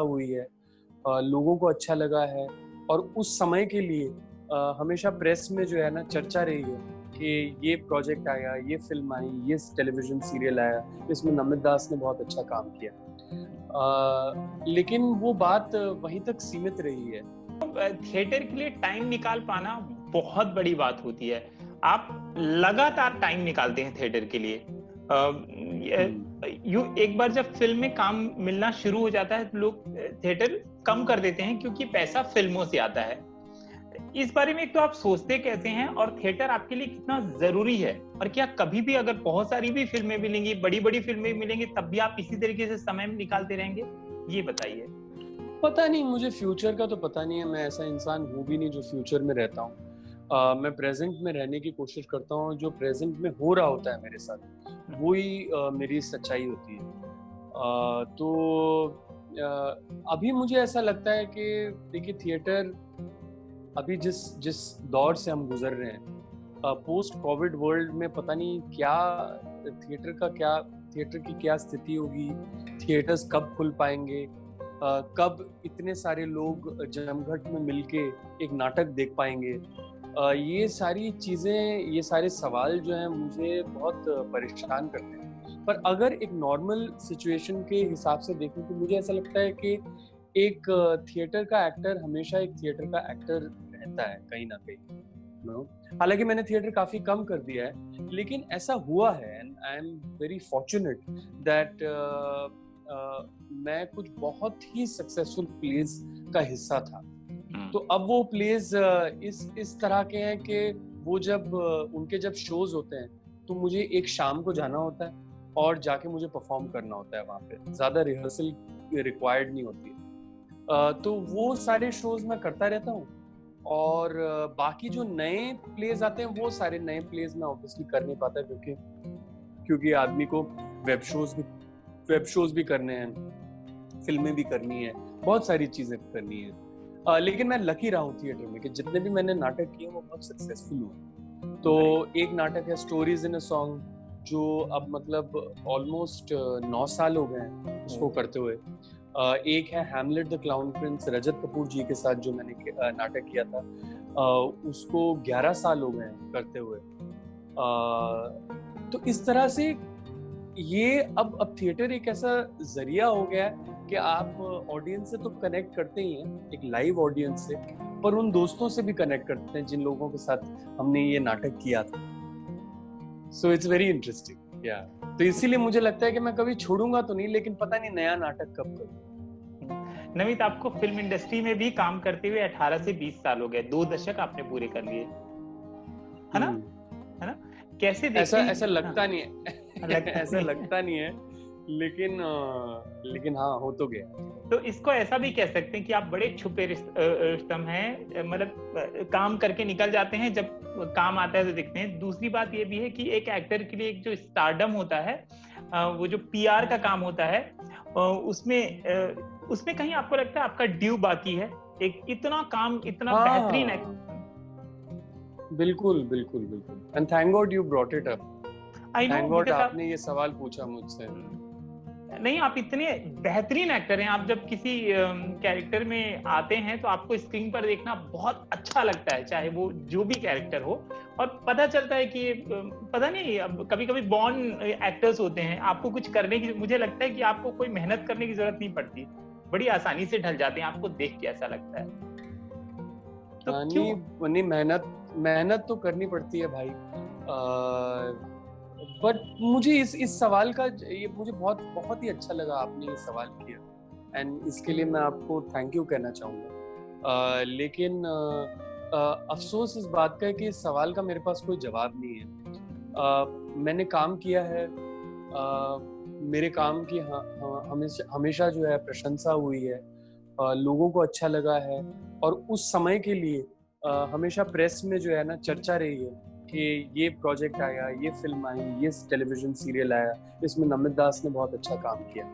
हुई है, लोगों को अच्छा लगा है और उस समय के लिए हमेशा प्रेस में जो है ना चर्चा रही है कि ये प्रोजेक्ट आया, ये फिल्म आई, ये टेलीविजन सीरियल आया, इसमें नमित दास ने बहुत अच्छा काम किया। लेकिन वो बात वहीं तक सीमित रही है। थिएटर के लिए टाइम निकाल पाना बहुत बड़ी बात होती है। आप लगातार टाइम निकालते हैं थिएटर के लिए। एक बार जब फिल्म में काम मिलना शुरू हो जाता है तो लोग थिएटर कम कर देते हैं क्योंकि पैसा फिल्मों से आता है। इस बारे में एक तो आप सोचते कैसे हैं और थिएटर आपके लिए कितना जरूरी है, और क्या कभी भी अगर बहुत सारी भी फिल्में मिलेंगी, बड़ी-बड़ी फिल्में मिलेंगी, तब भी आप इसी तरीके से समय निकालते रहेंगे? ये बताइए। पता नहीं, मुझे फ्यूचर का तो पता नहीं है। मैं ऐसा इंसान हूँ भी नहीं जो फ्यूचर में रहता हूँ। मैं प्रेजेंट में रहने की कोशिश करता हूँ। जो प्रेजेंट में हो रहा होता है मेरे साथ वो ही मेरी सच्चाई होती है। अभी मुझे ऐसा लगता है कि देखिए, थिएटर अभी जिस जिस दौर से हम गुजर रहे हैं, पोस्ट कोविड वर्ल्ड में पता नहीं क्या थिएटर की क्या स्थिति होगी, थिएटर्स कब खुल पाएंगे, कब इतने सारे लोग जमघट में मिलके एक नाटक देख पाएंगे। ये सारी चीजें, ये सारे सवाल जो हैं मुझे बहुत परेशान करते हैं। पर अगर एक नॉर्मल सिचुएशन के हिसाब से देखूं तो मुझे ऐसा लगता है कि एक थिएटर का एक्टर हमेशा एक थिएटर का एक्टर रहता है कहीं ना कहीं। हालांकि मैंने थिएटर काफी कम कर दिया है, लेकिन ऐसा हुआ है and I am very fortunate that मैं कुछ बहुत ही सक्सेसफुल प्लेस का हिस्सा था। तो अब वो प्लेस इस तरह के हैं कि वो जब उनके जब शोज होते हैं तो मुझे एक शाम को जाना होता है और जाके मुझे परफॉर्म करना होता है। वहाँ पे ज्यादा रिहर्सल रिक्वायर्ड नहीं होती है। तो वो सारे शोज मैं करता रहता हूँ। और बाकी जो नए प्लेस आते हैं वो सारे नए प्लेस मैं ऑब्वियसली कर नहीं पाता, क्योंकि आदमी को वेब शोज भी करने हैं, फिल्में भी करनी है, बहुत सारी चीजें करनी है। लेकिन मैं लकी रहा हूँ थिएटर में कि जितने भी मैंने नाटक किए वो बहुत सक्सेसफुल हुए। तो एक नाटक है स्टोरीज इन अ सॉन्ग, जो अब मतलब ऑलमोस्ट 9 साल हो गए हैं उसको करते हुए। एक है हैमलेट द क्लाउन प्रिंस, रजत कपूर जी के साथ जो मैंने नाटक किया था, उसको 11 साल हो गए हैं करते हुए। तो इस तरह से ये अब थिएटर एक ऐसा जरिया हो गया है कि आप ऑडियंस से तो कनेक्ट करते ही हैं, एक लाइव ऑडियंस से, पर उन दोस्तों से भी कनेक्ट करते हैं जिन लोगों के साथ हमने ये नाटक किया था। So it's very interesting. या तो इसीलिए मुझे लगता है कि मैं कभी छोड़ूंगा तो नहीं, लेकिन पता नहीं नया नाटक कब करूं। नमित, आपको फिल्म इंडस्ट्री में भी काम करते हुए 18 से 20 साल हो गए, 2 दशक आपने पूरे कर लिए, है ना? कैसे देखते हैं? ऐसा लगता नहीं है ऐसा लगता नहीं है, लेकिन हाँ, हो तो गया। तो इसको ऐसा भी कह सकते हैं कि आप बड़े छुपे रुस्तम हैं, मतलब काम करके निकल जाते हैं, जब काम आता है तो दिखते हैं। दूसरी बात ये भी है कि एक एक्टर के लिए एक जो स्टारडम होता है, वो जो पीआर का काम होता है, उसमें कहीं आपको लगता है आपका ड्यू बाकी है? एक इतना काम, इतना बेहतरीन है। बिल्कुल बिल्कुल बिल्कुल, and thank God you brought it up. Thank God आपने ये सवाल पूछा मुझसे। नहीं, आप इतने बेहतरीन एक्टर हैं। आप जब किसी कैरेक्टर में आते हैं तो आपको स्क्रीन पर देखना बहुत अच्छा लगता है, चाहे वो जो भी कैरेक्टर हो, और पता चलता है कि पता नहीं, अब कभी-कभी बॉर्न एक्टर्स होते हैं, आपको कुछ करने की, मुझे लगता है कि आपको कोई मेहनत करने की जरूरत नहीं पड़ती, बड़ी आसानी से ढल जाते हैं। आपको देख के ऐसा लगता है। तो नहीं, मेहनत तो करनी पड़ती है भाई। बट मुझे इस सवाल का ये मुझे बहुत ही अच्छा लगा आपने ये सवाल किया, एंड इसके लिए मैं आपको थैंक यू कहना चाहूँगा। लेकिन अफसोस इस बात का है कि इस सवाल का मेरे पास कोई जवाब नहीं है। मैंने काम किया है, मेरे काम की हमेशा जो है प्रशंसा हुई है, लोगों को अच्छा लगा है, और उस समय के लिए हमेशा प्रेस में जो है ना चर्चा रही है कि ये प्रोजेक्ट आया, ये फिल्म आई, ये टेलीविजन सीरियल आया, इसमें नमित दास ने बहुत अच्छा काम किया।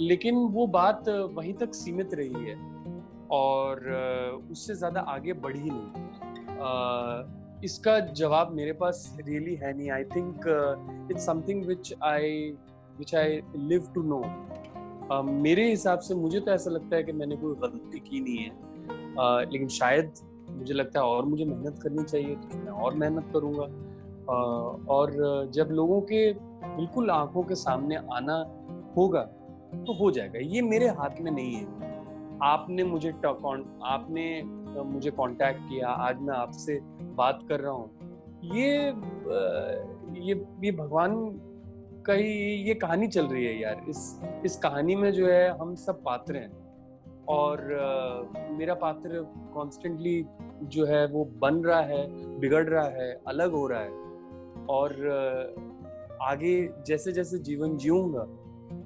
लेकिन वो बात वहीं तक सीमित रही है और उससे ज्यादा आगे बढ़ी नहीं। इसका जवाब मेरे पास रियली है नहीं। I think it's something which I live to know, मेरे हिसाब से मुझे तो ऐसा लगता है कि मैंने कोई गलती की नहीं है, लेकिन शायद मुझे लगता है और मुझे मेहनत करनी चाहिए, तो मैं और मेहनत करूँगा। और जब लोगों के बिल्कुल आंखों के सामने आना होगा तो हो जाएगा, ये मेरे हाथ में नहीं है। आपने मुझे कांटेक्ट किया, आज मैं आपसे बात कर रहा हूँ, ये भगवान का ही ये कहानी चल रही है यार। इस कहानी में जो है हम सब पात्र हैं, और मेरा पात्र कॉन्स्टेंटली जो है वो बन रहा है, बिगड़ रहा है, अलग हो रहा है। और आगे जैसे जैसे जीवन जीऊंगा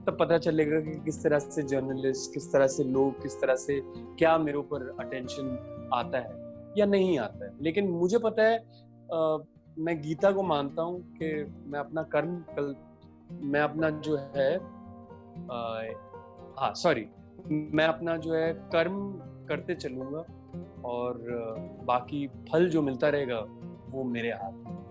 तब पता चलेगा कि किस तरह से जर्नलिस्ट, किस तरह से लोग, किस तरह से क्या मेरे ऊपर अटेंशन आता है या नहीं आता है। लेकिन मुझे पता है, मैं गीता को मानता हूँ कि मैं अपना कर्म मैं अपना जो है मैं अपना जो है कर्म करते चलूंगा, और बाकी फल जो मिलता रहेगा वो मेरे हाथ में।